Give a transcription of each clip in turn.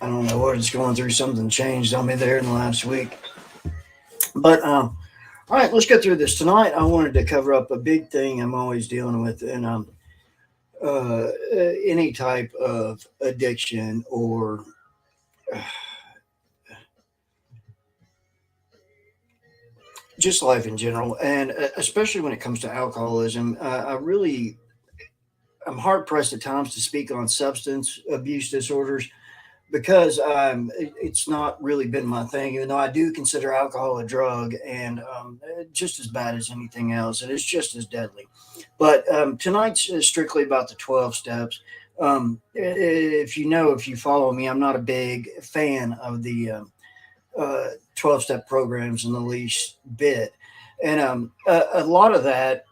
I don't know what it's going through. Something changed on me there in the last week. But all right, let's get through this tonight. I wanted to cover up a big thing I'm always dealing with, and any type of addiction or just life in general, and especially when it comes to alcoholism. I'm hard pressed at times to speak on substance abuse disorders because it's not really been my thing, even though I do consider alcohol a drug and just as bad as anything else, and it's just as deadly. But tonight's is strictly about the 12 steps. If you follow me, I'm not a big fan of the 12 step programs in the least bit. And a lot of that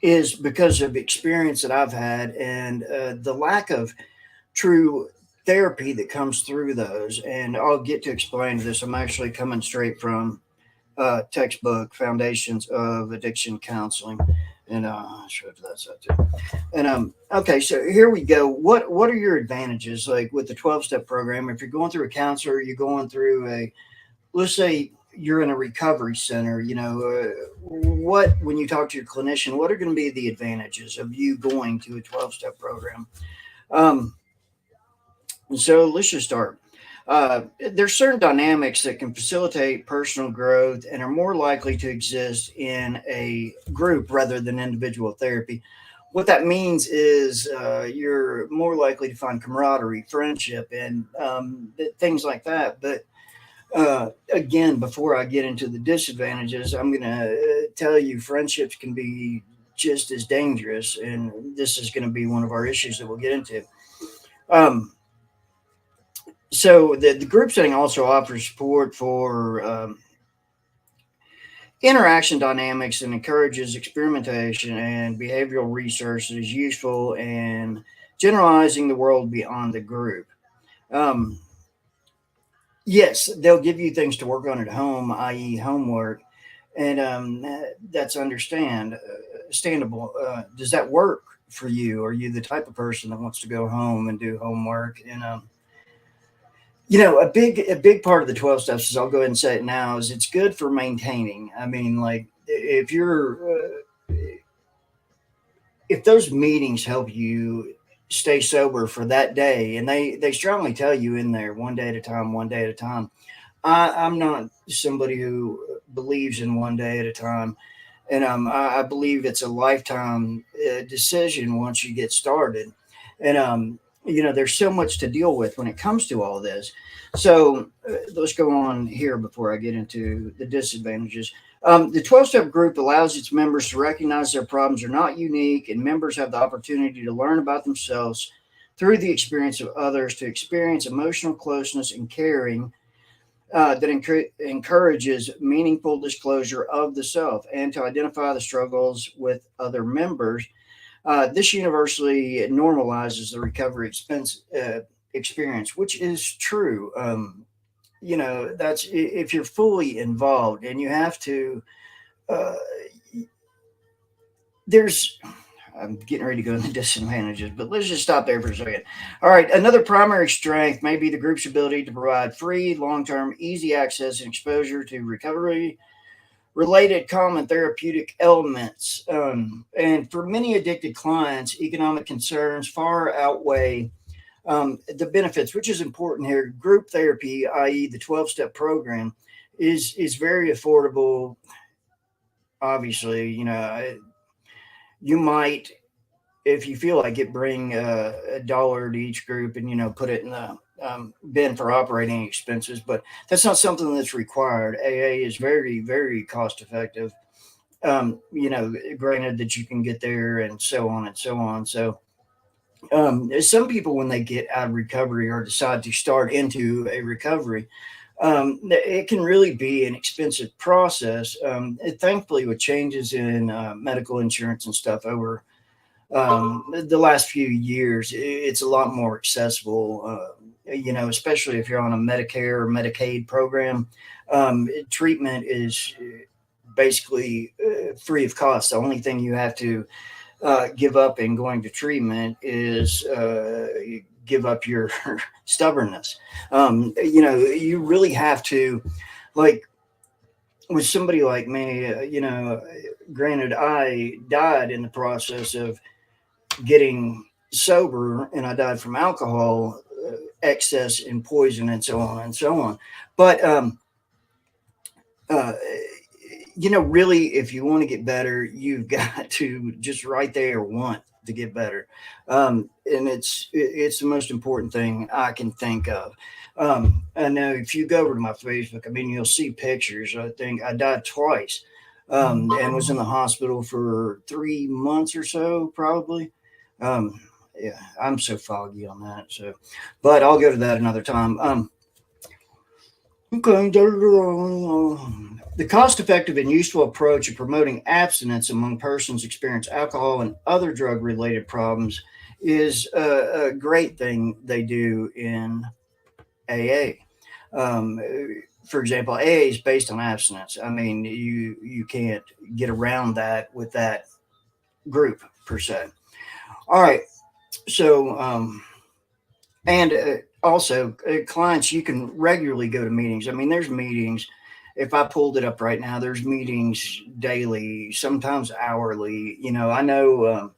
is because of experience that I've had and the lack of true therapy that comes through those. And I'll get to explain this. I'm actually coming straight from textbook Foundations of Addiction Counseling. And I'll show you that's up too. And okay, so here we go. What are your advantages like with the 12 step program? If you're going through a counselor, you're going through a, let's say you're in a recovery center, what, when you talk to your clinician, what are going to be the advantages of you going to a 12 step program? Um, so let's just start. Uh, there's certain dynamics that can facilitate personal growth and are more likely to exist in a group rather than individual therapy. What that means is you're more likely to find camaraderie, friendship, and things like that. But again, before I get into the disadvantages, I'm going to tell you friendships can be just as dangerous, and this is going to be one of our issues that we'll get into. Um, the group setting also offers support for interaction dynamics and encourages experimentation and behavioral research that is useful in generalizing the world beyond the group. Um, yes, they'll give you things to work on at home, i.e., homework, and that's understandable. Does that work for you? Are you the type of person that wants to go home and do homework? And a big part of the 12 steps is, I'll go ahead and say it now, is it's good for maintaining. I mean, like if those meetings help you stay sober for that day, and they strongly tell you in there, one day at a time, one day at a time. I'm not somebody who believes in one day at a time, and I believe it's a lifetime decision once you get started. And there's so much to deal with when it comes to all this. So let's go on here before I get into the disadvantages. The 12 step group allows its members to recognize their problems are not unique, and members have the opportunity to learn about themselves through the experience of others, to experience emotional closeness and caring that encourages meaningful disclosure of the self, and to identify the struggles with other members. This universally normalizes the recovery experience, which is true. That's if you're fully involved, and you have to. Uh, there's I'm getting ready to go into disadvantages, but let's just stop there for a second. All right, another primary strength may be the group's ability to provide free, long term, easy access and exposure to recovery related common therapeutic elements. And for many addicted clients, economic concerns far outweigh the benefits, which is important here. Group therapy, i.e., the 12 step program, is very affordable. Obviously, you might, if you feel like it, bring $1 to each group and put it in the bin for operating expenses, but that's not something that's required. AA is very, very cost effective. Granted that you can get there and so on and so on. So some people, when they get out of recovery or decide to start into a recovery, it can really be an expensive process. Thankfully, with changes in medical insurance and stuff over the last few years, it's a lot more accessible. Especially if you're on a Medicare or Medicaid program, treatment is basically free of cost. The only thing you have to give up in going to treatment is give up your stubbornness. You really have to, like, with somebody like me, granted, I died in the process of getting sober, and I died from alcohol excess and poison and so on and so on. But uh, really, if you want to get better, you've got to just right there want to get better, and it's the most important thing I can think of. I know if you go over to my Facebook, I mean, you'll see pictures. I think I died twice, and was in the hospital for 3 months or so, probably. Um, yeah, I'm so foggy on that. So, but I'll go to that another time. Okay. The cost effective and useful approach of promoting abstinence among persons experiencing alcohol and other drug related problems is a great thing they do in AA. Um, for example, AA is based on abstinence. I mean, you can't get around that with that group per se. All right. So, and also, clients, you can regularly go to meetings. I mean, there's meetings. If I pulled it up right now, there's meetings daily, sometimes hourly. I know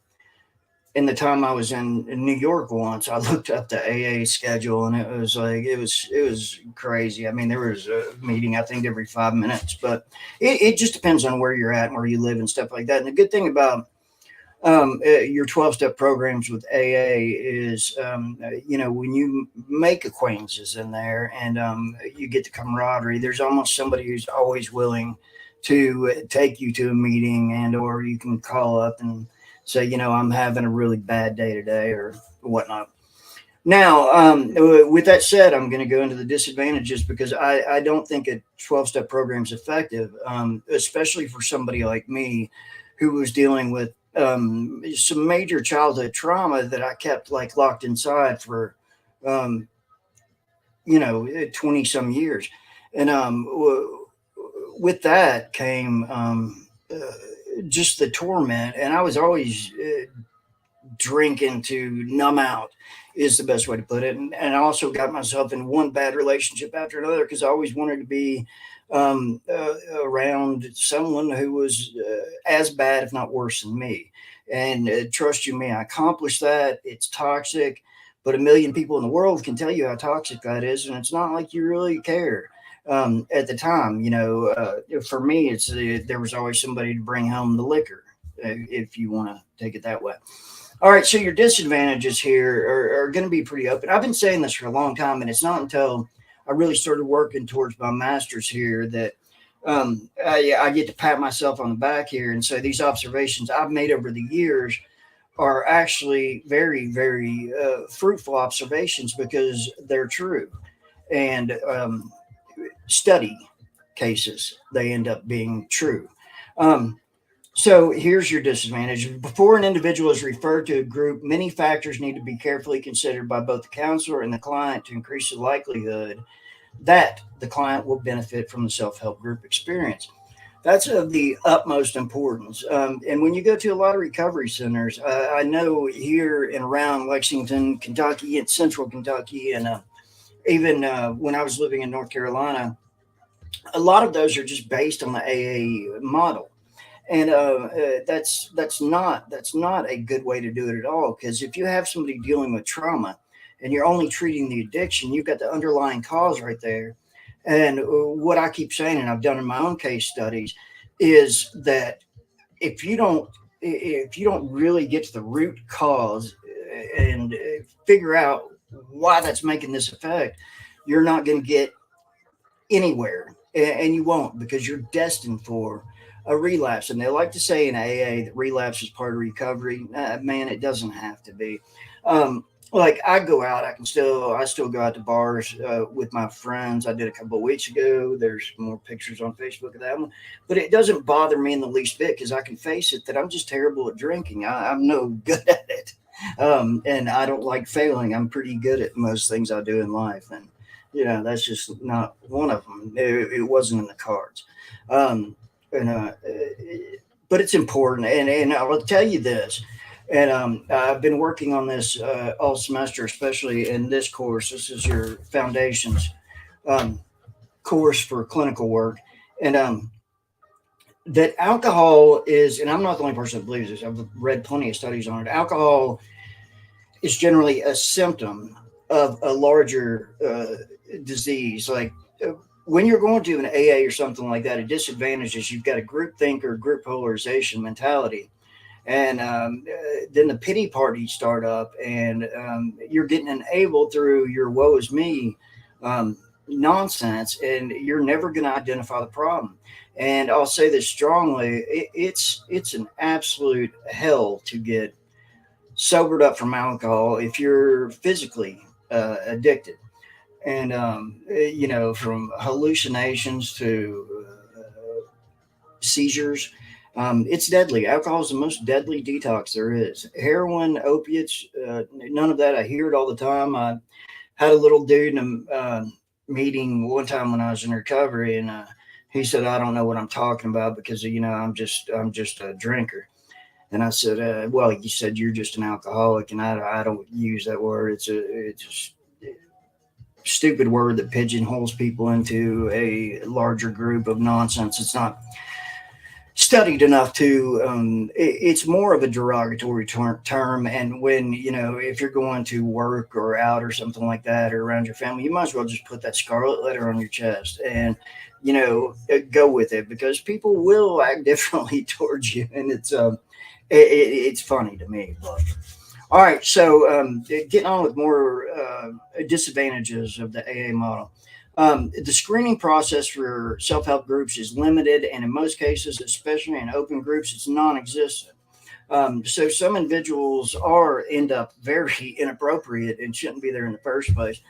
in the time I was in New York once, I looked up the AA schedule, and it was like it was crazy. I mean, there was a meeting I think every 5 minutes, but it just depends on where you're at and where you live and stuff like that. And the good thing about your 12-step programs with AA is, when you make acquaintances in there, and you get the camaraderie, there's almost somebody who's always willing to take you to a meeting, and or you can call up and say, I'm having a really bad day today or whatnot. Now, with that said, I'm going to go into the disadvantages because I don't think a 12-step program is effective, especially for somebody like me who was dealing with some major childhood trauma that I kept like locked inside for, um, 20 some years. And with that came just the torment. And I was always drinking to numb out, is the best way to put it. And I also got myself in one bad relationship after another because I always wanted to be around someone who was as bad, if not worse than me. And trust you me, I accomplished that. It's toxic, but a million people in the world can tell you how toxic that is. And it's not like you really care. At the time, for me, there was always somebody to bring home the liquor, if you want to take it that way. All right, so your disadvantages here are going to be pretty open. I've been saying this for a long time, and it's not until I really started working towards my master's here that I get to pat myself on the back here and say these observations I've made over the years are actually very, very fruitful observations because they're true. And study cases, they end up being true. Um, so here's your disadvantage. Before an individual is referred to a group, many factors need to be carefully considered by both the counselor and the client to increase the likelihood that the client will benefit from the self-help group experience. That's of the utmost importance. And when you go to a lot of recovery centers, I know here and around Lexington, Kentucky, and Central Kentucky, and even when I was living in North Carolina, a lot of those are just based on the AA model. And that's not a good way to do it at all. Because if you have somebody dealing with trauma and you're only treating the addiction, you've got the underlying cause right there. And what I keep saying, and I've done in my own case studies, is that if you don't really get to the root cause and figure out why that's making this effect, you're not going to get anywhere, and you won't, because you're destined for a relapse. And they like to say in AA that relapse is part of recovery. Man, it doesn't have to be. Like I go out, I still go out to bars with my friends. I did a couple of weeks ago. There's more pictures on Facebook of that one, but it doesn't bother me in the least bit because I can face it that I'm just terrible at drinking. I'm no good at it, and I don't like failing. I'm pretty good at most things I do in life, and that's just not one of them. It wasn't in the cards. Um, and but it's important, and I'll tell you this. And I've been working on this all semester, especially in this course. This is your foundations um, course for clinical work. And that alcohol is, and I'm not the only person that believes this, I've read plenty of studies on it. Alcohol is generally a symptom of a larger disease. Like when you're going to an AA or something like that, a disadvantage is you've got a group think or group polarization mentality. And then the pity parties start up, and you're getting enabled through your woe is me um, nonsense, and you're never going to identify the problem. And I'll say this strongly: it's an absolute hell to get sobered up from alcohol if you're physically addicted. And from hallucinations to seizures. It's deadly. Alcohol is the most deadly detox there is. Heroin, opiates, none of that. I hear it all the time. I had a little dude in a meeting one time when I was in recovery, and he said, "I don't know what I'm talking about because I'm just a drinker." And I said, "Well, you said you're just an alcoholic, and I don't use that word. It's a stupid word that pigeonholes people into a larger group of nonsense. It's not studied enough to it's more of a derogatory term. And when if you're going to work or out or something like that or around your family, you might as well just put that scarlet letter on your chest and go with it, because people will act differently towards you. And it's funny to me. But all right, so getting on with more disadvantages of the AA model. The screening process for self help groups is limited, and in most cases, especially in open groups, it's non existent. So some individuals are end up very inappropriate and shouldn't be there in the first place.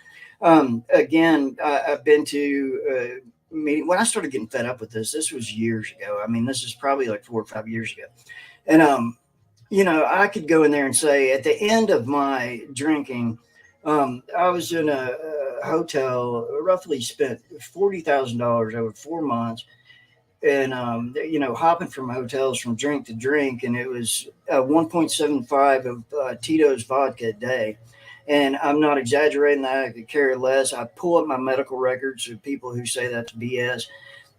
Again, I've been to meeting when I started getting fed up with this. This was years ago. I mean, this is probably like 4 or 5 years ago, and I could go in there and say at the end of my drinking, I was in a hotel, roughly spent $40,000 over 4 months, and hopping from hotels from drink to drink, and it was 1.75 of Tito's vodka a day. And I'm not exaggerating that. I could care less. I pull up my medical records of people who say that's BS.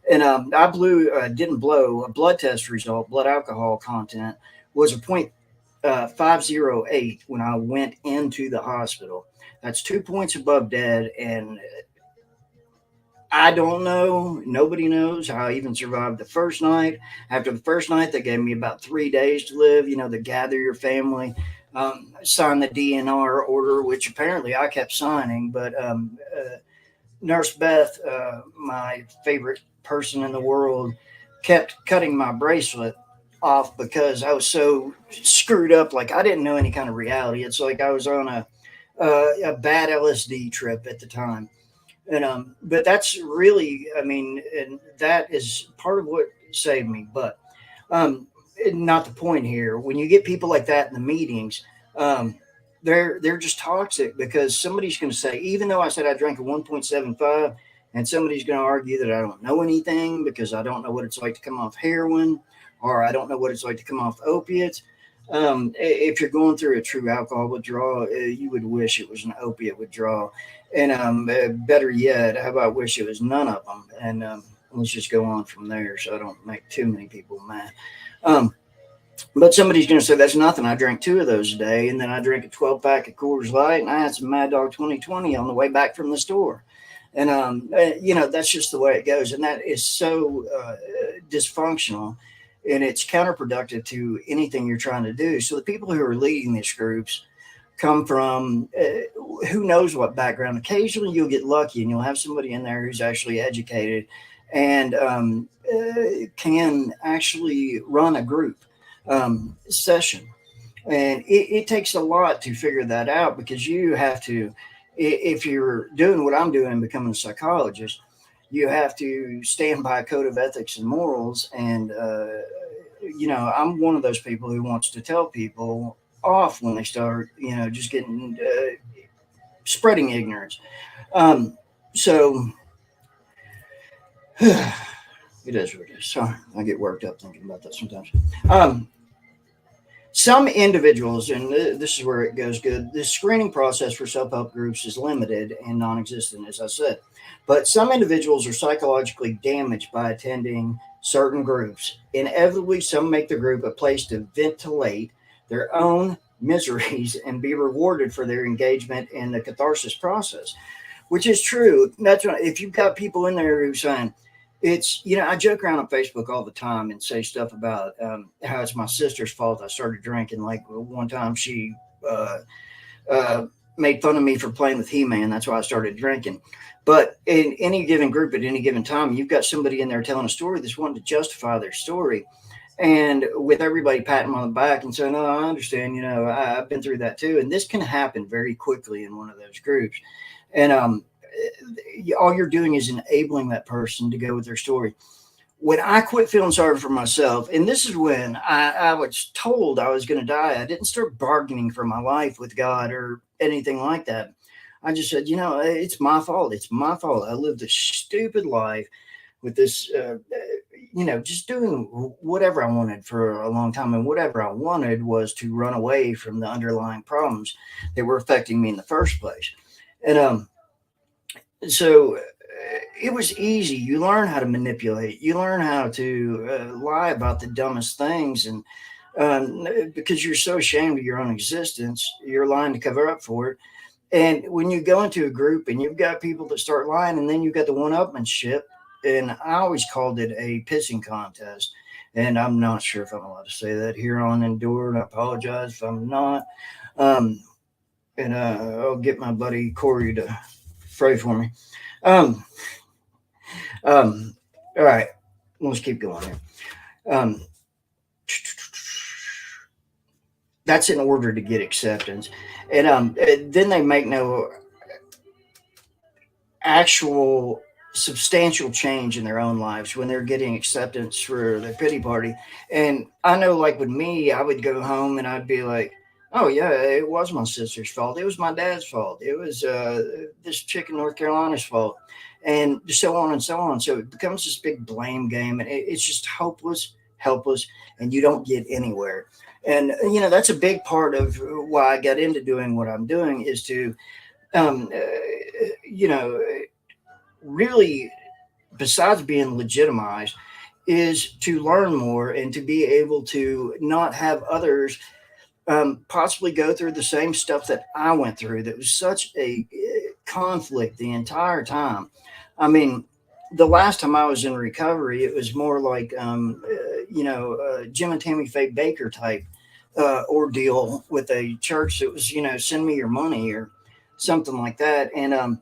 And I didn't blow a blood test result. Blood alcohol content was a point 508 when I went into the hospital. That's 2 points above dead. And I don't know. Nobody knows how I even survived the first night. After the first night, they gave me about 3 days to live, to gather your family, sign the DNR order, which apparently I kept signing. But Nurse Beth, my favorite person in the world, kept cutting my bracelet off because I was so screwed up. Like I didn't know any kind of reality. It's like I was on a bad LSD trip at the time. And but that's really, I mean, and that is part of what saved me. But um, not the point here. When you get people like that in the meetings, um, they're just toxic because somebody's going to say, even though I said I drank a 1.75, and somebody's going to argue that I don't know anything because I don't know what it's like to come off heroin, or I don't know what it's like to come off opiates. If you're going through a true alcohol withdrawal, you would wish it was an opiate withdrawal. And better yet, how about wish it was none of them? And let's just go on from there so I don't make too many people mad. Um, but somebody's going to say, that's nothing. I drank two of those a day, and then I drank a 12 pack of Coors Light, and I had some Mad Dog 2020 on the way back from the store. And, that's just the way it goes. And that is so dysfunctional, and it's counterproductive to anything you're trying to do. So the people who are leading these groups come from who knows what background. Occasionally you'll get lucky and you'll have somebody in there who's actually educated and can actually run a group session. And it takes a lot to figure that out, because you have to, if you're doing what I'm doing, becoming a psychologist, you have to stand by a code of ethics and morals. And, I'm one of those people who wants to tell people off when they start, just getting spreading ignorance. So it is what it is. Sorry, I get worked up thinking about that sometimes. Um, Some individuals, and this is where it goes good, the screening process for self help groups is limited and non existent, as I said. But some individuals are psychologically damaged by attending certain groups. Inevitably, some make the group a place to ventilate their own miseries and be rewarded for their engagement in the catharsis process, which is true. That's what, if you've got people in there who saying, it's, I joke around on Facebook all the time and say stuff about how it's my sister's fault I started drinking. Like one time she uh, uh, made fun of me for playing with He-Man. That's why I started drinking. But in any given group at any given time, you've got somebody in there telling a story that's wanting to justify their story. And with everybody patting them on the back and saying, "Oh, I understand. I've been through that too." And this can happen very quickly in one of those groups. And all you're doing is enabling that person to go with their story. When I quit feeling sorry for myself, and this is when I was told I was going to die, I didn't start bargaining for my life with God or anything like that. I just said, it's my fault. It's my fault. I lived a stupid life with this, just doing whatever I wanted for a long time. And whatever I wanted was to run away from the underlying problems that were affecting me in the first place. And so it was easy. You learn how to manipulate. You learn how to lie about the dumbest things, and because you're so ashamed of your own existence, you're lying to cover up for it. And when you go into a group and you've got people that start lying, and then you've got the one-upmanship, and I always called it a pissing contest. And I'm not sure if I'm allowed to say that here on Endure, and I apologize if I'm not. And I'll get my buddy Corey to pray for me. Um, all right, let's keep going here. Um, that's in order to get acceptance, and then they make no actual substantial change in their own lives when they're getting acceptance for their pity party. And I know, like with me, I would go home and I'd be like, "Oh yeah, it was my sister's fault. It was my dad's fault. It was this chick in North Carolina's fault," and so on and so on. So it becomes this big blame game, and it's just hopeless, helpless, and you don't get anywhere. And that's a big part of why I got into doing what I'm doing, is to um, uh, you know really, besides being legitimized, is to learn more and to be able to not have others possibly go through the same stuff that I went through. That was such a conflict the entire time. I mean, the last time I was in recovery, it was more like, Jim and Tammy Faye Baker type ordeal with a church that was, send me your money or something like that. And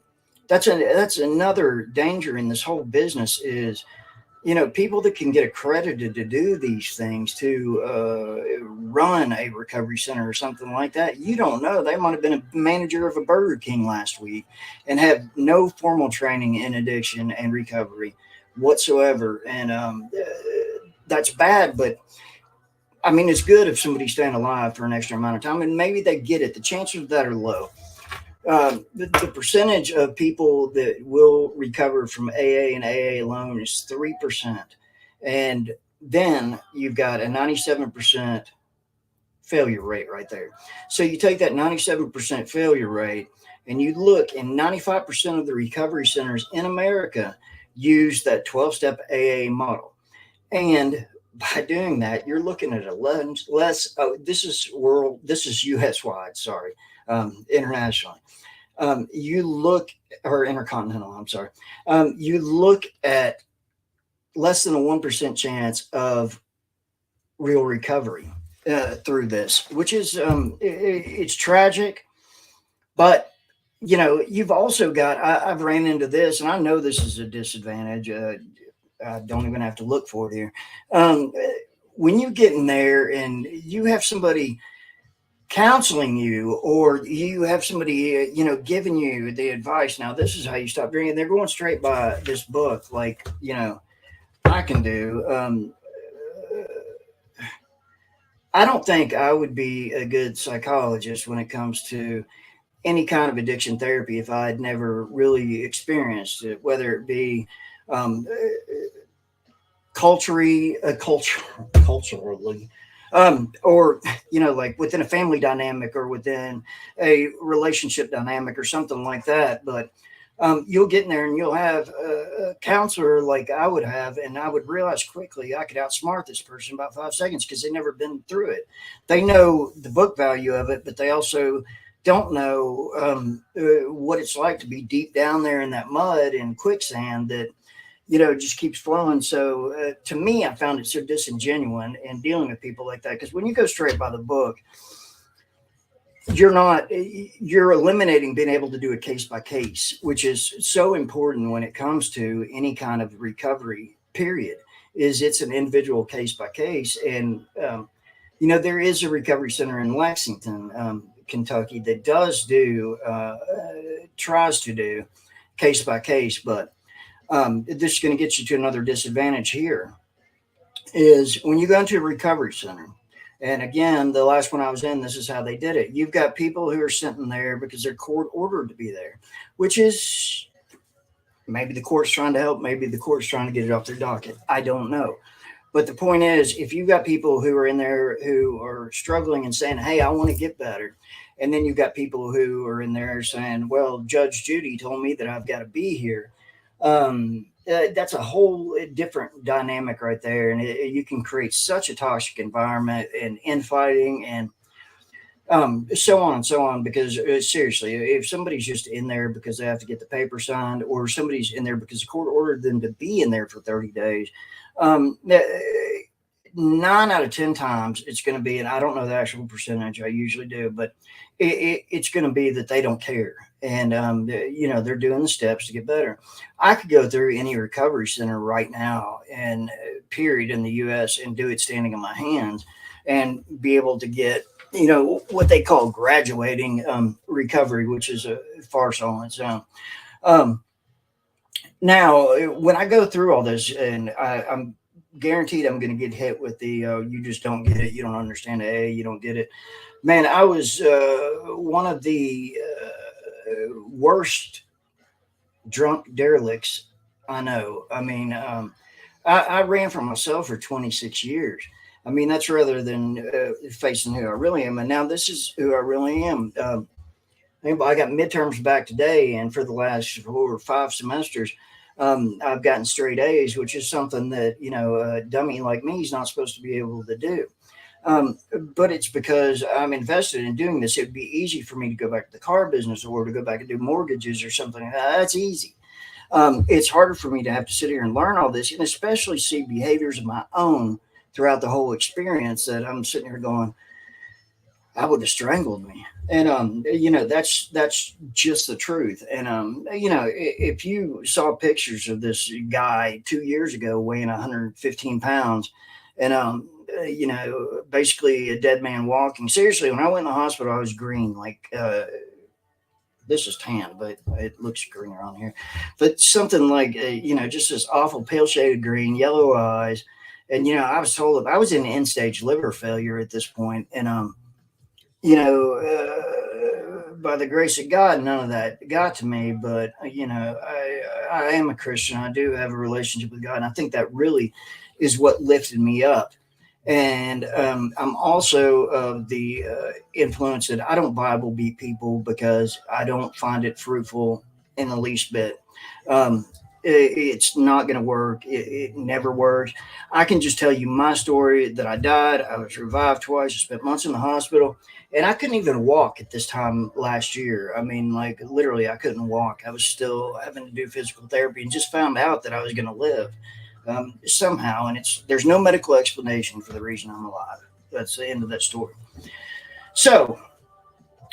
that's another danger in this whole business is, people that can get accredited to do these things, to run a recovery center or something like that. You don't know. They might have been a manager of a Burger King last week and have no formal training in addiction and recovery whatsoever. And that's bad. But I mean, it's good if somebody's staying alive for an extra amount of time, and maybe they get it. The chances of that are low. The percentage of people that will recover from AA and AA alone is 3%. And then you've got a 97% failure rate right there. So you take that 97% failure rate and you look, and 95% of the recovery centers in America use that 12-step AA model. And by doing that, you're looking at 11 less. Oh, this is US wide, sorry, internationally. You look, or intercontinental, I'm sorry. You look at less than a 1% chance of real recovery through this, which is, it's tragic. But, you've also got, I've ran into this, and I know this is a disadvantage. I don't even have to look for it here. When you get in there and you have somebody counseling you, or you have somebody giving you the advice, now this is how you stop drinking, they're going straight by this book, like I can do. I don't think I would be a good psychologist when it comes to any kind of addiction therapy if I had never really experienced it, whether it be um, culturally, Or, like within a family dynamic or within a relationship dynamic or something like that. But you'll get in there and you'll have a counselor like I would have, and I would realize quickly I could outsmart this person about 5 seconds because they've never been through it. They know the book value of it, but they also don't know what it's like to be deep down there in that mud and quicksand that just keeps flowing. So to me, I found it so disingenuous in dealing with people like that, because when you go straight by the book, you're eliminating being able to do it case by case, which is so important when it comes to any kind of recovery period. Is it's an individual case by case. And there is a recovery center in Lexington, Kentucky, that does do tries to do case by case. But this is going to get you to another disadvantage here, is when you go into a recovery center. And again, the last one I was in, this is how they did it. You've got people who are sitting there because they're court ordered to be there, which is, maybe the court's trying to help, maybe the court's trying to get it off their docket. I don't know. But the point is, if you've got people who are in there who are struggling and saying, hey, I want to get better, and then you've got people who are in there saying, well, Judge Judy told me that I've got to be here. That's a whole different dynamic right there. And you can create such a toxic environment and infighting and so on and so on. Because seriously, if somebody's just in there because they have to get the paper signed, or somebody's in there because the court ordered them to be in there for 30 days, 9 out of 10 times it's going to be, and I don't know the actual percentage, I usually do, but it's going to be that they don't care. And, they're doing the steps to get better. I could go through any recovery center right now and period in the US and do it standing on my hands and be able to get, what they call graduating recovery, which is a farce on its own. Um, Now, when I go through all this, and I'm guaranteed I'm going to get hit with the you just don't get it, you don't understand you don't get it. Man, I was one of the worst drunk derelicts I know. I mean, I ran for myself for 26 years. I mean, that's rather than facing who I really am. And now this is who I really am. I got midterms back today, and for the last 4 or 5 semesters, I've gotten straight A's, which is something that a dummy like me is not supposed to be able to do. Um, but it's because I'm invested in doing this. It'd be easy for me to go back to the car business or to go back and do mortgages or something like that. That's easy. It's harder for me to have to sit here and learn all this, and especially see behaviors of my own throughout the whole experience that I'm sitting here going, I would have strangled me. And that's just the truth. And if you saw pictures of this guy 2 years ago weighing 115 pounds, and basically a dead man walking. Seriously, when I went in the hospital, I was green. Like this is tan, but it looks greener on here. But something like just this awful pale shaded green, yellow eyes. And I was told I was in end stage liver failure at this point, and by the grace of God, none of that got to me. But I am a Christian. I do have a relationship with God, and I think that really is what lifted me up. And I'm also of the influence that I don't Bible beat people because I don't find it fruitful in the least bit. Um, it's not going to work. It never works. I can just tell you my story that I died. I was revived twice. I spent months in the hospital, and I couldn't even walk at this time last year. I mean, like literally, I couldn't walk. I was still having to do physical therapy, and just found out that I was going to live somehow. And there's no medical explanation for the reason I'm alive. That's the end of that story. So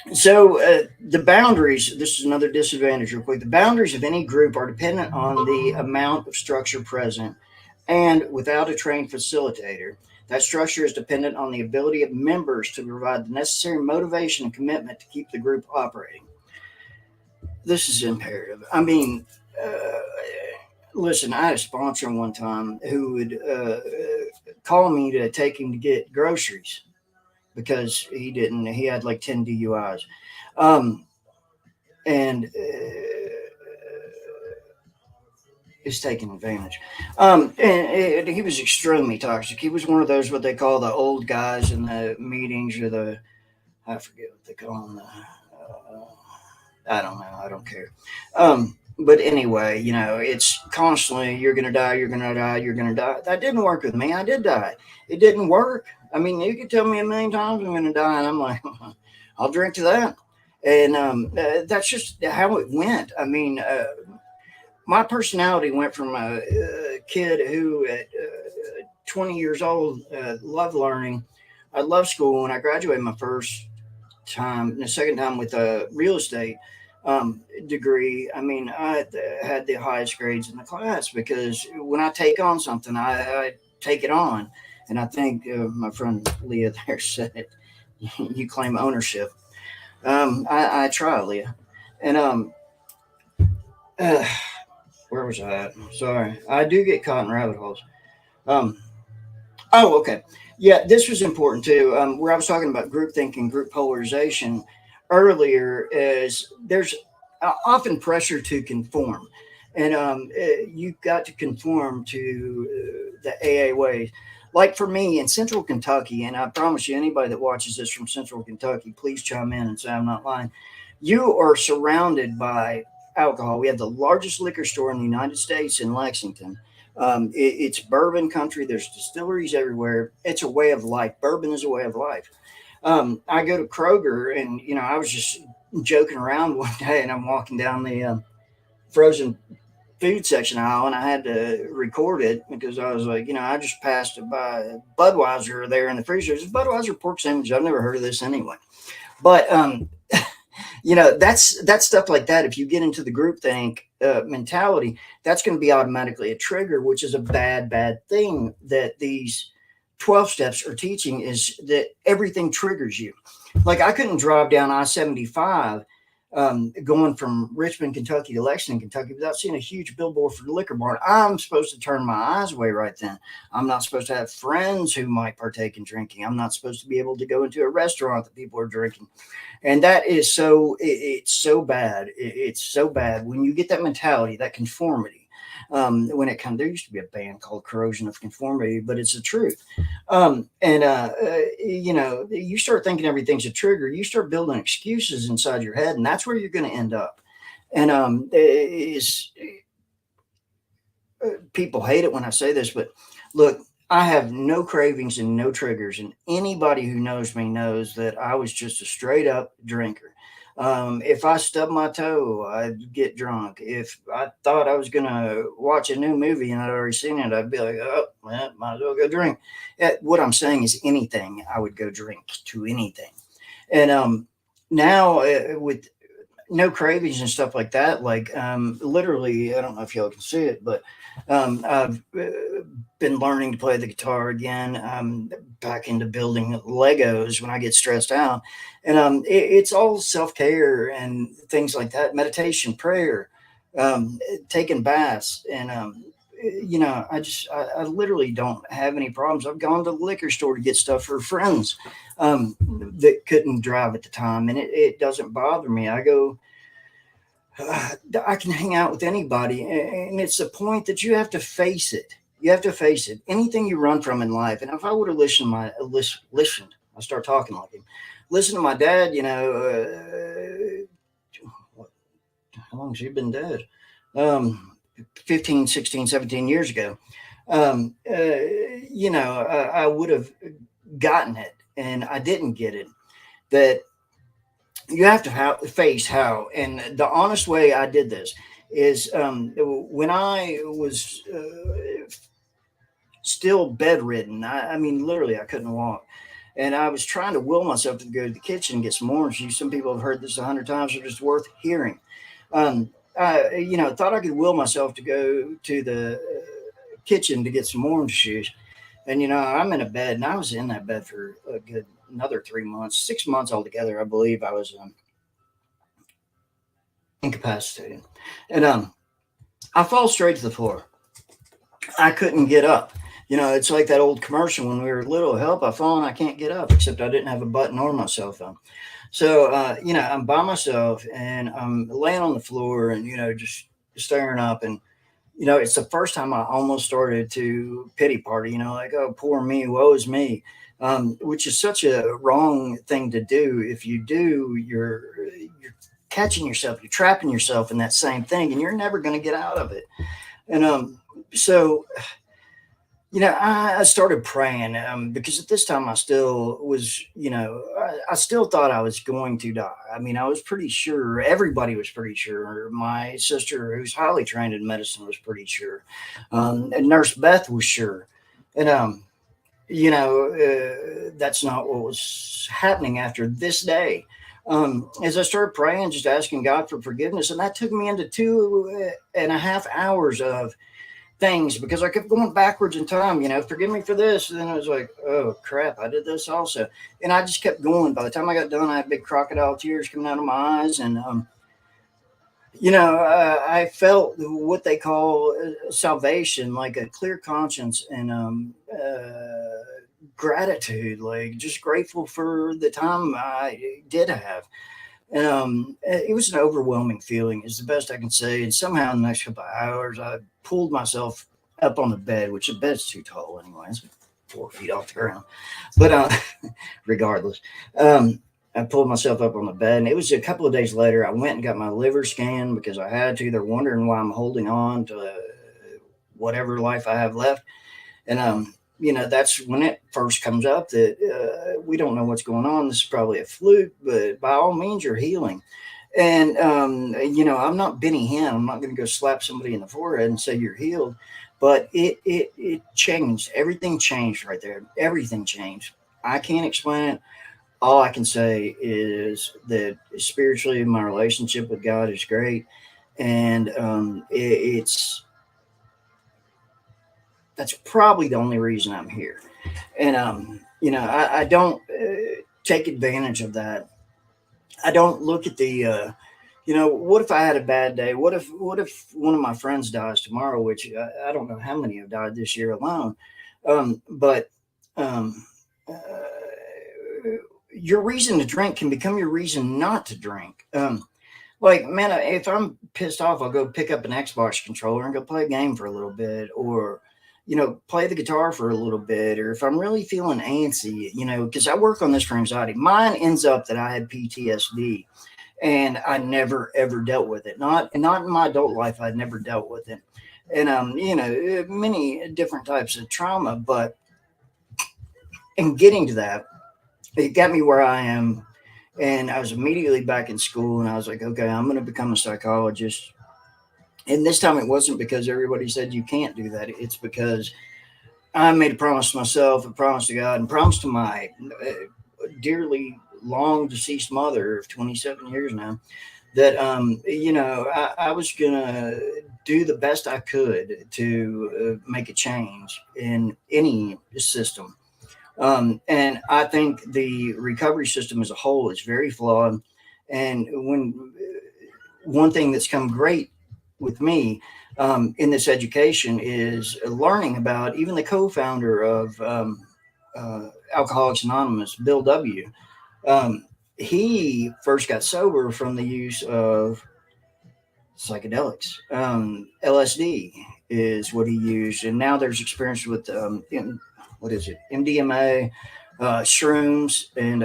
the boundaries, this is another disadvantage real quick. The boundaries of any group are dependent on the amount of structure present, and without a trained facilitator, that structure is dependent on the ability of members to provide the necessary motivation and commitment to keep the group operating. This is imperative. I mean, listen, I had a sponsor one time who would call me to take him to get groceries because he had like 10 DUIs. And is taking advantage. And he was extremely toxic. He was one of those what they call the old guys in the meetings, or the, I forget what they call them. I don't know. I don't care. But anyway, it's constantly, you're gonna die, you're gonna die, you're gonna die. That didn't work with me. I did die. It didn't work. I mean, you could tell me a million times I'm gonna die, and I'm like, I'll drink to that. And that's just how it went. I mean, my personality went from a kid who at 20 years old loved learning. I loved school. When I graduated my first time, and the second time with a real estate degree, I mean, I had the highest grades in the class because when I take on something, I take it on. And I think my friend Leah there said it, you claim ownership. I try, Leah. And uh, where was I at? Sorry. I do get caught in rabbit holes. Um, oh, okay. Yeah, this was important too. Where I was talking about group thinking, group polarization earlier, is there's often pressure to conform. And you've got to conform to the AA way. Like for me in Central Kentucky, and I promise you, anybody that watches this from Central Kentucky, please chime in and say I'm not lying. You are surrounded by alcohol. We have the largest liquor store in the United States in Lexington. It's bourbon country. There's distilleries everywhere. It's a way of life. Bourbon is a way of life. I go to Kroger, and I was just joking around one day, and I'm walking down the frozen food section aisle, and I had to record it because I was like, I just passed by Budweiser there in the freezer. It's a Budweiser pork sandwich. I've never heard of this anyway. But that's stuff like that. If you get into the groupthink mentality, that's going to be automatically a trigger, which is a bad thing that these 12 steps are teaching, is that everything triggers you. Like I couldn't drive down I-75 going from Richmond, Kentucky to Lexington, Kentucky without seeing a huge billboard for the liquor barn. I'm supposed to turn my eyes away right then. I'm not supposed to have friends who might partake in drinking. I'm not supposed to be able to go into a restaurant that people are drinking. And that is it's so bad. It's so bad when you get that mentality, that conformity. When it comes, there used to be a band called Corrosion of Conformity, but it's the truth. You start thinking everything's a trigger. You start building excuses inside your head, and that's where you're going to end up. And people hate it when I say this, but look, I have no cravings and no triggers. And anybody who knows me knows that I was just a straight up drinker. If I stubbed my toe, I'd get drunk. If I thought I was going to watch a new movie and I'd already seen it, I'd be like, oh, well, might as well go drink. What I'm saying is anything, I would go drink to anything. And now with no cravings and stuff like that, like literally, I don't know if y'all can see it, but I've been learning to play the guitar again. I'm back into building Legos when I get stressed out. And it's all self-care and things like that, meditation, prayer, taking baths. And I literally don't have any problems. I've gone to the liquor store to get stuff for friends that couldn't drive at the time, and it doesn't bother me. I go, I can hang out with anybody, and it's the point that you have to face it. You have to face it. Anything you run from in life. And if I would have listened, I start talking like him. Listen to my dad. How long has he been dead? 15, 16, 17 years ago. I would have gotten it, and I didn't get it. That you have to face how. And the honest way I did this is when I was still bedridden. I mean, literally, I couldn't walk. And I was trying to will myself to go to the kitchen and get some orange juice. Some people have heard this 100 times, so it's worth hearing. I thought I could will myself to go to the kitchen to get some orange juice. And, I'm in a bed, and I was in that bed for a good another 3 months, 6 months altogether. I believe I was incapacitated. And I fall straight to the floor. I couldn't get up. It's like that old commercial when we were little, help, I've fallen, I can't get up, except I didn't have a button or my cell phone. So, I'm by myself, and I'm laying on the floor and, just staring up, and it's the first time I almost started to pity party, like, oh, poor me, woe is me, which is such a wrong thing to do. If you do, you're catching yourself, you're trapping yourself in that same thing, and you're never going to get out of it. And so I started praying, because at this time I still was, I still thought I was going to die. I mean, I was pretty sure, everybody was pretty sure. My sister, who's highly trained in medicine, was pretty sure. And Nurse Beth was sure. And, that's not what was happening after this day. As I started praying, just asking God for forgiveness, and that took me into 2.5 hours of things, because I kept going backwards in time, forgive me for this. And then I was like, oh crap, I did this also. And I just kept going. By the time I got done, I had big crocodile tears coming out of my eyes. And, I felt what they call salvation, like a clear conscience, and gratitude, like just grateful for the time I did have. And it was an overwhelming feeling, is the best I can say. And somehow in the next couple of hours, I pulled myself up on the bed, which the bed's too tall anyway. It's 4 feet off the ground. But regardless, I pulled myself up on the bed. And it was a couple of days later, I went and got my liver scanned, because I had to. They're wondering why I'm holding on to whatever life I have left. And that's when it first comes up that we don't know what's going on. This is probably a fluke, but by all means, you're healing. And I'm not Benny Hinn. I'm not going to go slap somebody in the forehead and say you're healed. But it changed. Everything changed right there. Everything changed. I can't explain it. All I can say is that spiritually, my relationship with God is great, and that's probably the only reason I'm here. And I don't take advantage of that. I don't look at what if I had a bad day? What if one of my friends dies tomorrow? Which I don't know how many have died this year alone. But uh, your reason to drink can become your reason not to drink. Like, man, if I'm pissed off, I'll go pick up an Xbox controller and go play a game for a little bit, or play the guitar for a little bit. Or if I'm really feeling antsy, because I work on this for anxiety. Mine ends up that I had PTSD, and I never ever dealt with it. Not in my adult life, I'd never dealt with it, and many different types of trauma. But in getting to that, it got me where I am. And I was immediately back in school, and I was like, okay, I'm going to become a psychologist. And this time it wasn't because everybody said you can't do that. It's because I made a promise to myself, a promise to God, and promise to my dearly long deceased mother of 27 years now, that, I was going to do the best I could to make a change in any system. And I think the recovery system as a whole is very flawed. And one thing that's come great with me in this education is learning about even the co-founder of Alcoholics Anonymous, Bill W. He first got sober from the use of psychedelics. LSD is what he used, and now there's experience with what is it, MDMA, shrooms, and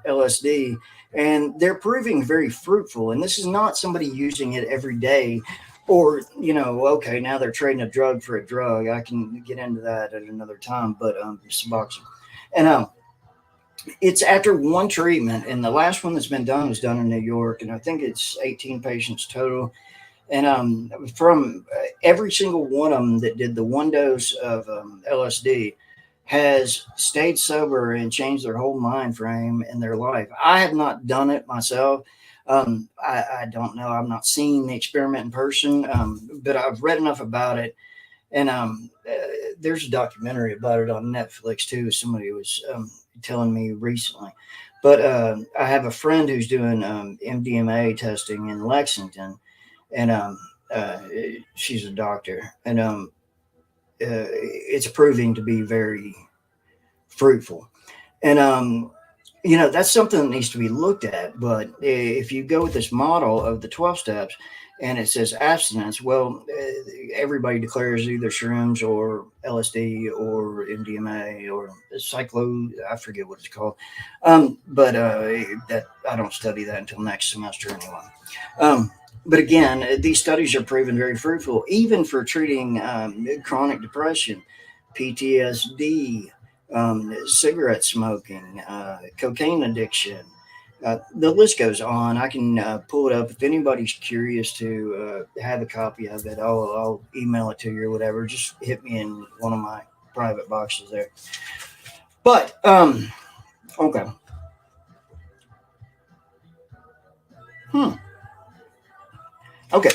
LSD, and they're proving very fruitful. And this is not somebody using it every day, or okay, now they're trading a drug for a drug. I can get into that at another time, but Suboxone, and it's after one treatment, and the last one that's been done was done in New York, and I think it's 18 patients total. And from every single one of them that did the one dose of LSD has stayed sober and changed their whole mind frame in their life. I have not done it myself. I don't know. I've not seen the experiment in person, but I've read enough about it. And there's a documentary about it on Netflix too. Somebody was telling me recently. But I have a friend who's doing MDMA testing in Lexington, and she's a doctor, and it's proving to be very fruitful. And that's something that needs to be looked at. But if you go with this model of the 12 steps, and it says abstinence. Well, everybody declares either shrooms or LSD or MDMA or cyclo, I forget what it's called. But that I don't study that until next semester anyway. But again, these studies are proven very fruitful, even for treating chronic depression, PTSD, cigarette smoking, cocaine addiction. The list goes on. I can pull it up if anybody's curious to have a copy of it. I'll email it to you or whatever. Just hit me in one of my private boxes there. But okay. Okay.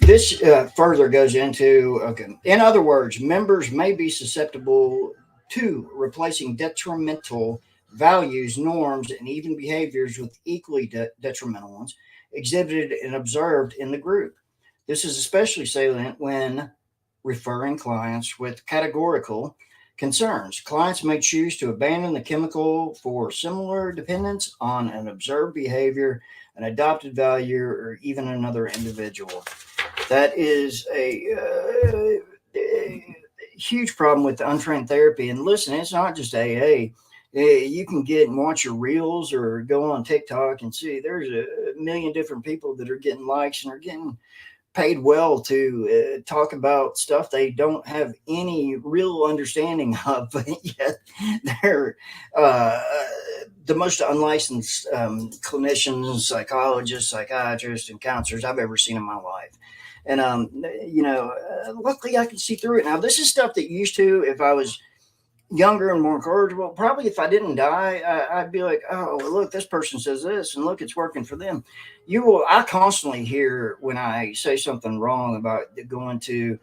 This further goes into, okay. In other words, members may be susceptible to replacing detrimental values, norms, and even behaviors with equally detrimental ones exhibited and observed in the group. This is especially salient when referring clients with categorical concerns. Clients may choose to abandon the chemical for similar dependence on an observed behavior, an adopted value, or even another individual. That is a huge problem with untrained therapy. And listen, it's not just AA. You can get and watch your reels or go on TikTok and see there's a million different people that are getting likes and are getting paid well to talk about stuff they don't have any real understanding of, but yet they're the most unlicensed clinicians, psychologists, psychiatrists, and counselors I've ever seen in my life. And luckily I can see through it now. This is stuff that used to, if I was younger and more incorrigible, probably if I didn't die, I'd be like, oh, well, look, this person says this, and look, it's working for them. I constantly hear when I say something wrong about going to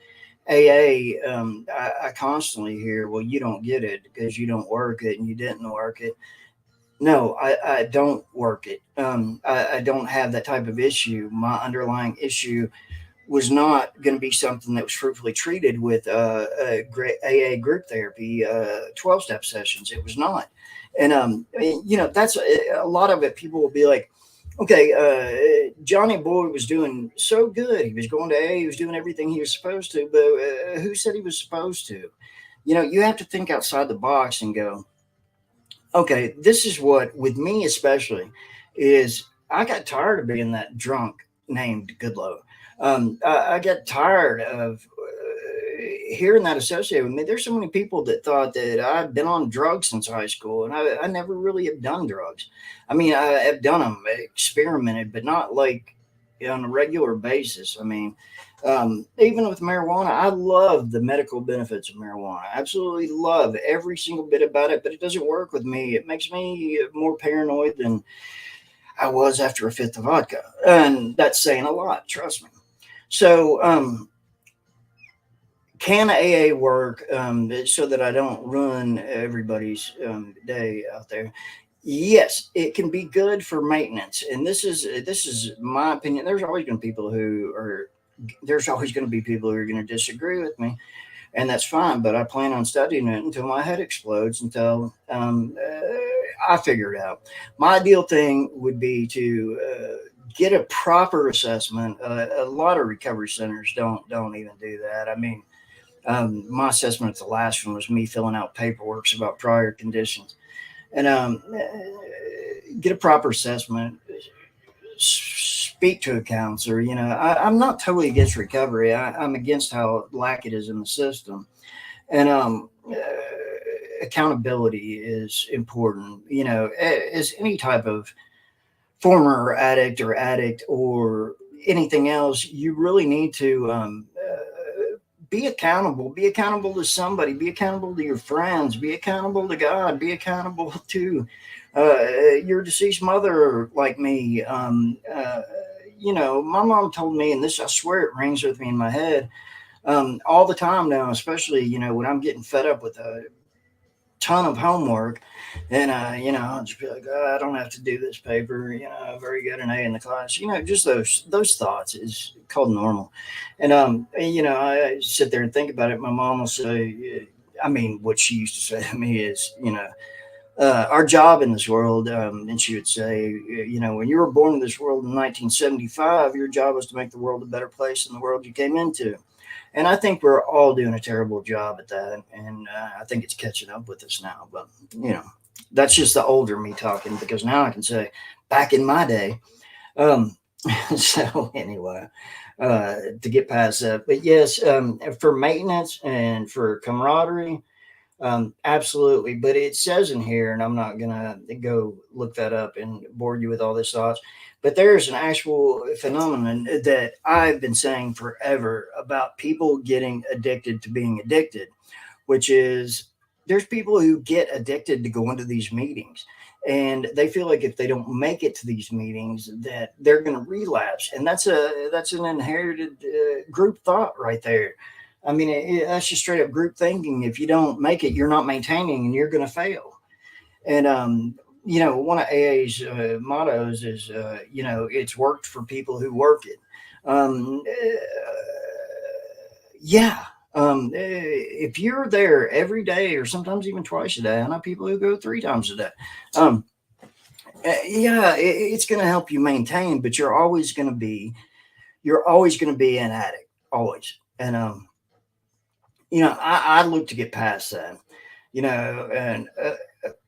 AA, I constantly hear, well, you don't get it because you don't work it and you didn't work it. No, I don't work it. I don't have that type of issue. My underlying issue was not going to be something that was fruitfully treated with AA group therapy, 12-step sessions. It was not. And, that's a lot of it. People will be like, okay, Johnny Boy was doing so good. He was going to AA. He was doing everything he was supposed to. But who said he was supposed to? You have to think outside the box and go, okay, this is what, with me especially, is I got tired of being that drunk named Goodlow. I got tired of hearing that associated with me. There's so many people that thought that I've been on drugs since high school, and I never really have done drugs. I mean, I have done them, experimented, but not like on a regular basis. I mean, even with marijuana, I love the medical benefits of marijuana. I absolutely love every single bit about it, but it doesn't work with me. It makes me more paranoid than I was after a fifth of vodka. And that's saying a lot, trust me. So, can AA work so that I don't ruin everybody's day out there? Yes, it can be good for maintenance, and this is my opinion. There's always going to be people who are going to disagree with me, and that's fine. But I plan on studying it until my head explodes, until I figure it out. My ideal thing would be to get a proper assessment. A lot of recovery centers don't even do that. I mean, my assessment at the last one was me filling out paperwork about prior conditions, and get a proper assessment. Speak to a counselor. I'm not totally against recovery. I'm against how lack it is in the system, and accountability is important. As any type of former addict or anything else, you really need to be accountable. Be accountable to somebody. Be accountable to your friends. Be accountable to God. Be accountable to your deceased mother, like me. My mom told me, and this, I swear it rings with me in my head all the time now, especially, when I'm getting fed up with a ton of homework, and I'll just be like, I don't have to do this paper, very good, an A in the class, just those thoughts is called normal. And I sit there and think about it. My mom will say, I mean, what she used to say to me is, our job in this world, and she would say, when you were born in this world in 1975, your job was to make the world a better place than the world you came into. And I think we're all doing a terrible job at that, and I think it's catching up with us now. But you know, that's just the older me talking, because now I can say, back in my day. Um, so anyway, to get past that, but yes, for maintenance and for camaraderie, absolutely. But it says in here, and I'm not gonna go look that up and bore you with all this thoughts, but there's an actual phenomenon that I've been saying forever about people getting addicted to being addicted, which is there's people who get addicted to going to these meetings, and they feel like if they don't make it to these meetings that they're going to relapse, and that's an inherited group thought right there. I mean, that's just straight up group thinking. If you don't make it, you're not maintaining, and you're going to fail. And one of AA's mottos is, it's worked for people who work it. Yeah. If you're there every day, or sometimes even twice a day, I know people who go 3 times a day. Um, yeah, it's going to help you maintain, but you're always going to be an addict, always. And I look to get past that. And a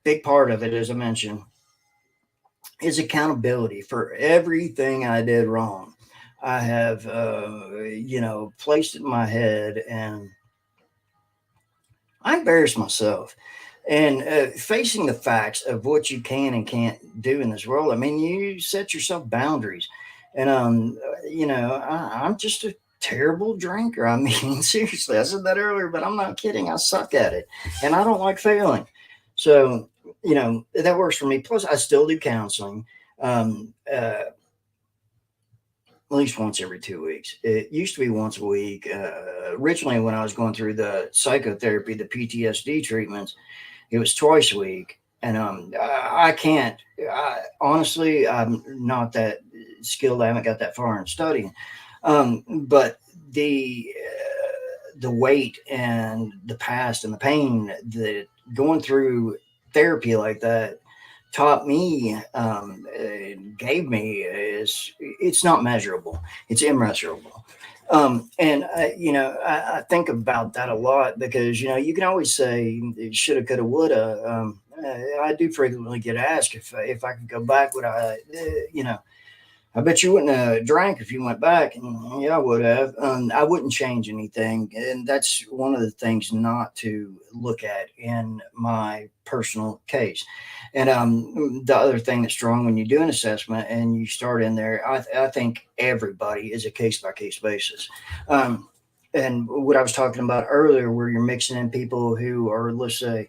big part of it, as I mentioned, is accountability for everything I did wrong. I have, placed it in my head, and I embarrass myself. And facing the facts of what you can and can't do in this world, I mean, you set yourself boundaries. And, I'm just a terrible drinker. I mean, seriously, I said that earlier, but I'm not kidding. I suck at it, and I don't like failing. So, that works for me. Plus, I still do counseling. At least once every 2 weeks. It used to be once a week. Originally, when I was going through the psychotherapy, the PTSD treatments, it was twice a week. And I can't, honestly, I'm not that skilled. I haven't got that far in studying. But the weight and the past and the pain that going through therapy like that taught me, gave me, is it's not measurable, it's immeasurable. And I think about that a lot, because you can always say shoulda, coulda, woulda. I do frequently get asked if I could go back, would I? I bet you wouldn't have drank if you went back. And yeah, I would have. I wouldn't change anything. And that's one of the things not to look at in my personal case. And the other thing that's strong when you do an assessment and you start in there, I think everybody is a case by case basis. Um, and what I was talking about earlier, where you're mixing in people who are, let's say,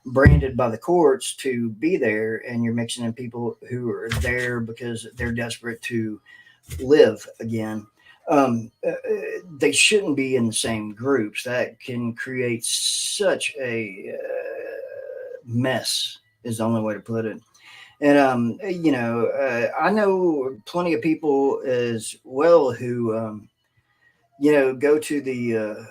branded by the courts to be there, and you're mixing in people who are there because they're desperate to live again. They shouldn't be in the same groups. That can create such a mess, is the only way to put it. And I know plenty of people as well who go to the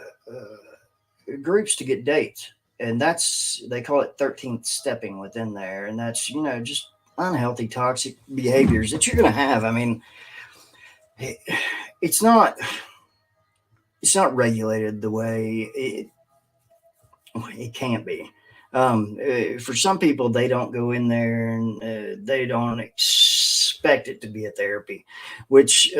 groups to get dates, and that's, they call it 13th stepping within there, and that's just unhealthy, toxic behaviors that you're going to have. I mean, it, it's not it's not regulated the way it can't be. For some people, they don't go in there, and they don't expect it to be a therapy, which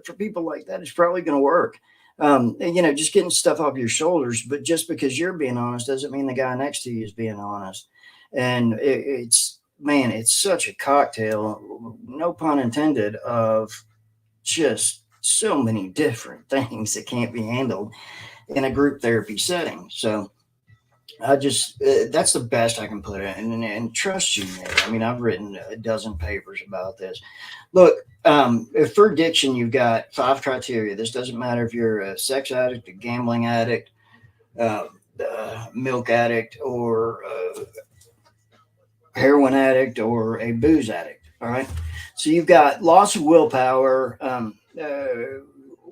for people like that is probably going to work. Just getting stuff off your shoulders. But just because you're being honest doesn't mean the guy next to you is being honest. And it's, man, it's such a cocktail, no pun intended, of just so many different things that can't be handled in a group therapy setting. So I just, that's the best I can put it. And trust you, man. I mean, I've written a dozen papers about this. Look, for addiction, you've got 5 criteria. This doesn't matter if you're a sex addict, a gambling addict, uh, milk addict, or heroin addict, or a booze addict. All right. So you've got loss of willpower,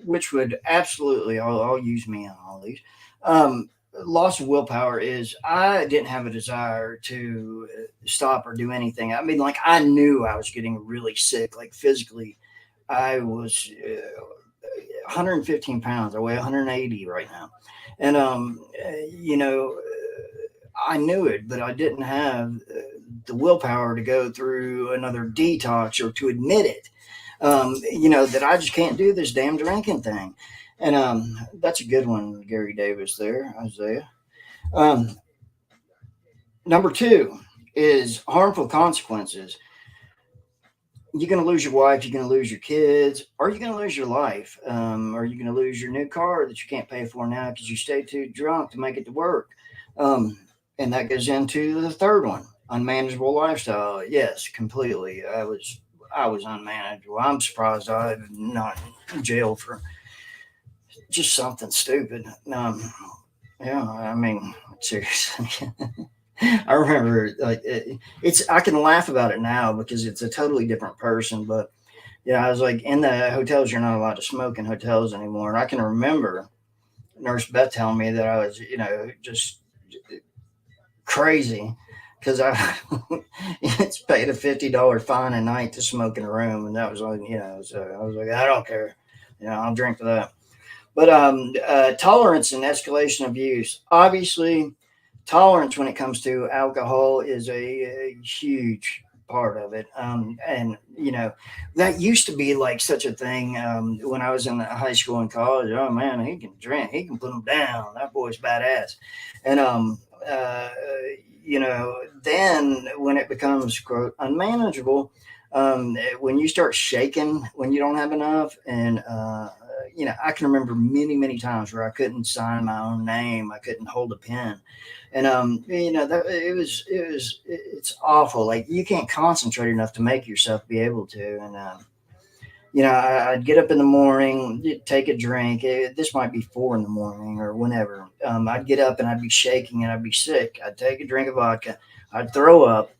which would absolutely, I'll use me on all these. loss of willpower is I didn't have a desire to stop or do anything. I mean, like I knew I was getting really sick, like physically. I was 115 pounds. I weigh 180 right now, and you know, I knew it, but I didn't have the willpower to go through another detox or to admit it. That I just can't do this damn drinking thing. And that's a good one, Gary Davis there, Isaiah. Um, Number two is harmful consequences. You're going to lose your wife, you're going to lose your kids, or you're going to lose your life. Or you're going to lose your new car that you can't pay for now because you stay too drunk to make it to work. Um, and that goes into the third one, unmanageable lifestyle. Yes, completely. I was unmanageable. I'm surprised I'm not in jail for just something stupid. Yeah, I mean, seriously. I remember it's I can laugh about it now because it's a totally different person. But yeah, I was like in the hotels. You're not allowed to smoke in hotels anymore, and I can remember Nurse Beth telling me that I was, just crazy because I it's paid a $50 fine a night to smoke in a room, and that was like, so I was like, I don't care, I'll drink for that. But tolerance and escalation of use. Obviously, tolerance when it comes to alcohol is a huge part of it. And that used to be like such a thing when I was in high school and college. Oh man, he can drink, he can put them down. That boy's badass. And uh, then when it becomes quote unmanageable, when you start shaking when you don't have enough, and I can remember many, many times where I couldn't sign my own name, I couldn't hold a pen, and that it's awful. Like you can't concentrate enough to make yourself be able to, and I'd get up in the morning, take a drink. This might be 4 in the morning or whenever. I'd get up and I'd be shaking and I'd be sick. I'd take a drink of vodka, I'd throw up,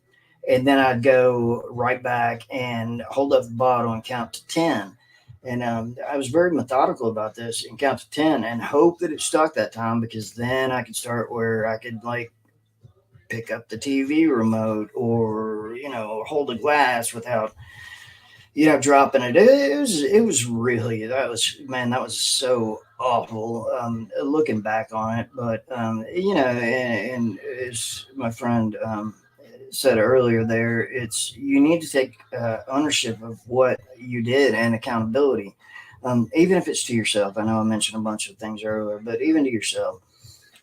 and then I'd go right back and hold up the bottle and count to 10. And I was very methodical about this and count to 10 and hope that it stuck that time because then I could start where I could like pick up the TV remote or, hold a glass without, dropping it. It was really, that was so awful looking back on it. But, and as my friend, said earlier there, it's you need to take ownership of what you did and accountability, even if it's to yourself. I know I mentioned a bunch of things earlier, but even to yourself.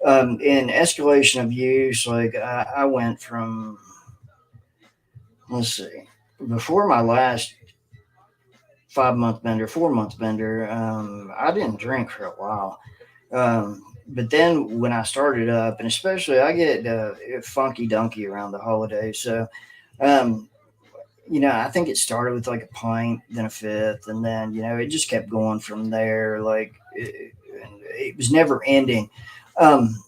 In escalation of use, like I went from, let's see, before my last 5 month bender, 4 month bender, I didn't drink for a while. But then when I started up, and especially I get funky dunky around the holidays. So, um, I think it started with like a pint, then a fifth, and then, it just kept going from there. Like it was never ending. Um,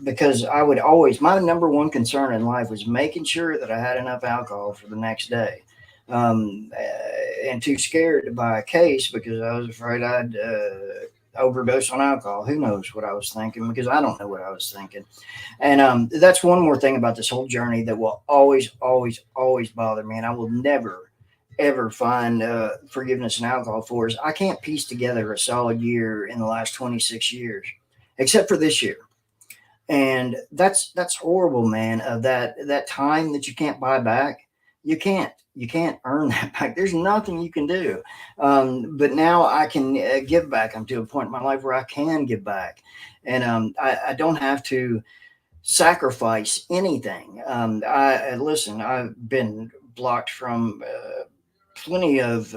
because I would always, my number one concern in life was making sure that I had enough alcohol for the next day. And too scared to buy a case because I was afraid I'd overdose on alcohol. Who knows what I was thinking because I don't know what I was thinking. And that's one more thing about this whole journey that will always, always, always bother me. And I will never, ever find forgiveness in alcohol for is I can't piece together a solid year in the last 26 years, except for this year. And that's horrible, man. That time that you can't buy back, you can't earn that back. There's nothing you can do. But now I can give back. I'm to a point in my life where I can give back, and I don't have to sacrifice anything. Listen. I've been blocked from plenty of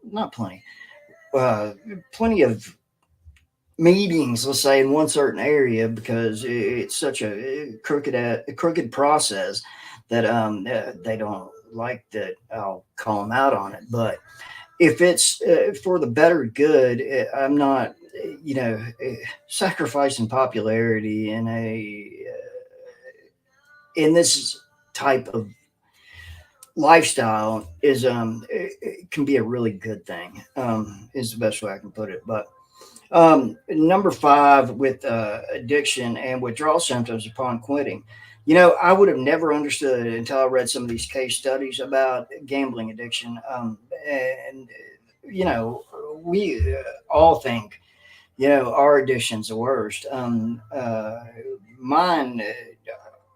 not plenty, uh, plenty of meetings, let's say, in one certain area because it's such a crooked process that they don't like that I'll call them out on it. But if it's for the better good, I'm not, sacrificing popularity in this type of lifestyle is it can be a really good thing. Is the best way I can put it. But Number five, with addiction and withdrawal symptoms upon quitting. You know, I would have never understood it until I read some of these case studies about gambling addiction. And, you know, we all think, you know, our addiction's the worst. Mine,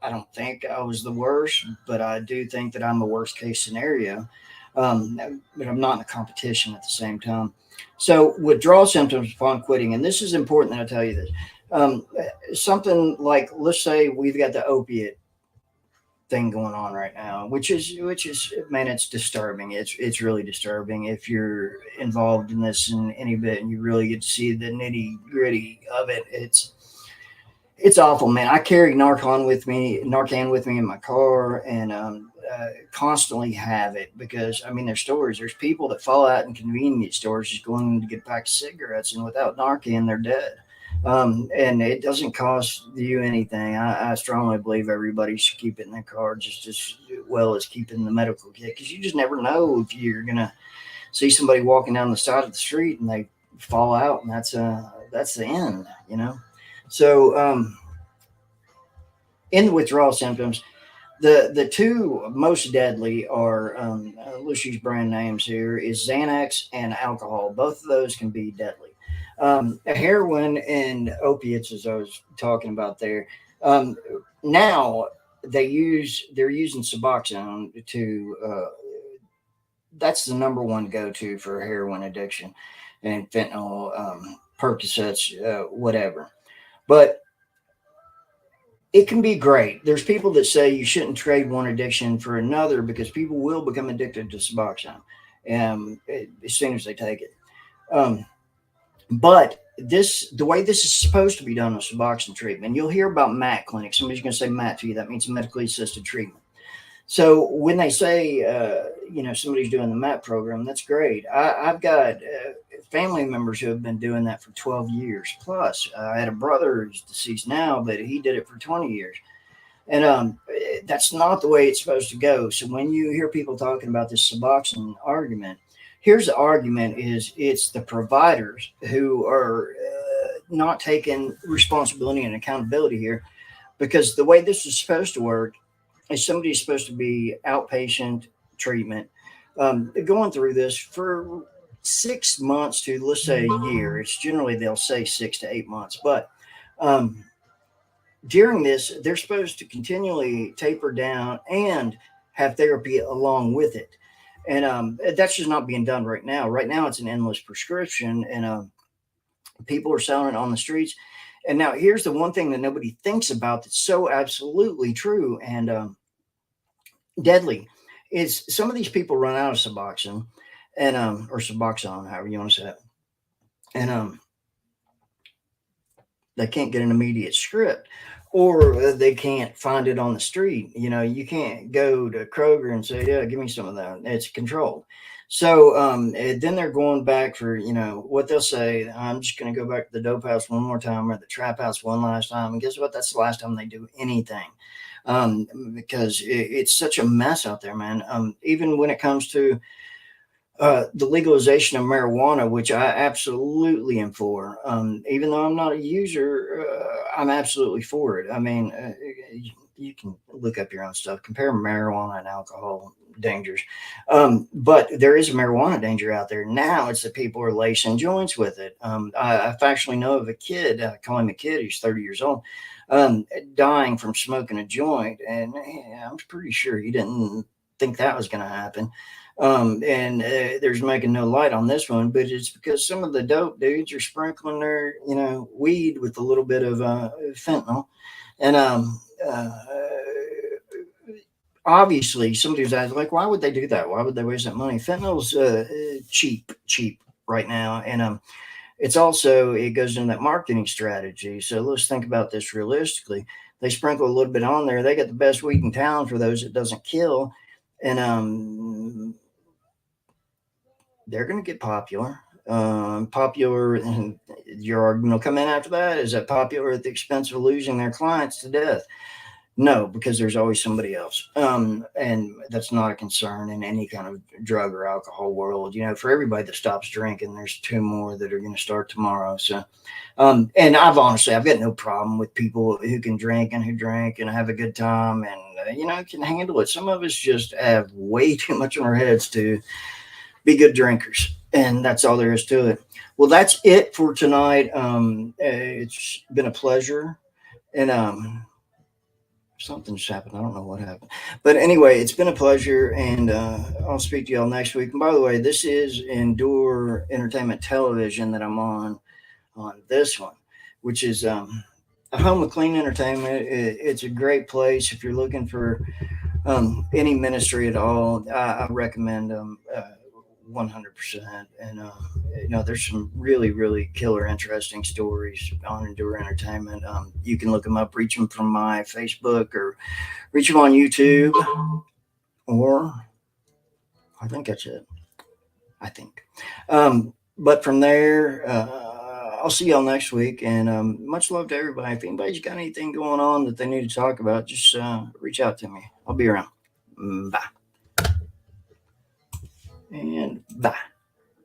I don't think I was the worst, but I do think that I'm the worst case scenario. Um, but I'm not in a competition at the same time. So withdrawal symptoms upon quitting, and this is important that I tell you this. Something like, let's say we've got the opiate thing going on right now, which is man, it's disturbing. It's really disturbing if you're involved in this in any bit and you really get to see the nitty gritty of it. It's awful, man. I carry Narcan with me in my car, and constantly have it because I mean, there's stories. There's people that fall out in convenience stores just going to get a pack of cigarettes, and without Narcan, they're dead. And it doesn't cost you anything. I strongly believe everybody should keep it in their car just as well as keeping the medical kit, because you just never know if you're gonna see somebody walking down the side of the street and they fall out, and that's the end, you know. So in the withdrawal symptoms, the two most deadly are, let's use brand names here, is Xanax and alcohol. Both of those can be deadly. Heroin and opiates, as I was talking about there. Um, Now they're using Suboxone to that's the number one go to for heroin addiction, and fentanyl, Percocets, whatever. But it can be great. There's people that say you shouldn't trade one addiction for another because people will become addicted to Suboxone, as soon as they take it. Um, but the way this is supposed to be done with Suboxone treatment, you'll hear about MAT clinics. Somebody's going to say MAT to you. That means medically assisted treatment. So when they say, you know, somebody's doing the MAP program, that's great. I've got family members who have been doing that for 12 years plus. I had a brother who's deceased now, but he did it for 20 years. And that's not the way it's supposed to go. So when you hear people talking about this Suboxone argument, here's the argument: is it's the providers who are not taking responsibility and accountability here, because the way this is supposed to work is somebody's supposed to be outpatient treatment, going through this for 6 months to, let's say, a year. It's generally, they'll say 6 to 8 months, but um, during this, they're supposed to continually taper down and have therapy along with it. And that's just not being done right now. Right now, it's an endless prescription, and people are selling it on the streets. And now, here's the one thing that nobody thinks about that's so absolutely true and deadly: is some of these people run out of Suboxone, and or Suboxone, however you want to say it, and they can't get an immediate script, or they can't find it on the street. You know, you can't go to Kroger and say, yeah, give me some of that. It's controlled. So then they're going back for, you know, what they'll say: I'm just going to go back to the dope house one more time, or the trap house one last time. And guess what? That's the last time they do anything, because it's such a mess out there, man. Even when it comes to the legalization of marijuana, which I absolutely am for. Even though I'm not a user, I'm absolutely for it. I mean, you can look up your own stuff, compare marijuana and alcohol dangers. But there is a marijuana danger out there. Now it's that people are lacing joints with it. I factually know of a kid, I call him a kid, he's 30 years old, dying from smoking a joint. And I'm pretty sure he didn't think that was going to happen. And there's making no light on this one, but it's because some of the dope dudes are sprinkling their, you know, weed with a little bit of fentanyl. And obviously, somebody was asking, like, why would they do that? Why would they waste that money? Fentanyl's cheap right now. And it's also, it goes into that marketing strategy. So let's think about this realistically. They sprinkle a little bit on there. They got the best weed in town for those it doesn't kill. And they're going to get popular. Popular, and your argument will come in after that: is that popular at the expense of losing their clients to death? No, because there's always somebody else. And that's not a concern in any kind of drug or alcohol world. For everybody that stops drinking, there's two more that are going to start tomorrow. So, and I've got no problem with people who can drink and who drink and have a good time and, can handle it. Some of us just have way too much in our heads to be good drinkers. And that's all there is to it. Well, that's it for tonight. It's been a pleasure. And, something just happened. I don't know what happened. But anyway, it's been a pleasure, and I'll speak to y'all next week. And by the way, this is Endure Entertainment Television that I'm on this one, which is a home of clean entertainment. It's a great place if you're looking for any ministry at all. I recommend them 100%. And there's some really, really killer, interesting stories on Endure Entertainment. You can look them up, reach them from my Facebook, or reach them on YouTube, or I think that's it. I think. But from there, I'll see y'all next week. And much love to everybody. If anybody's got anything going on that they need to talk about, just reach out to me. I'll be around. Bye. And bye.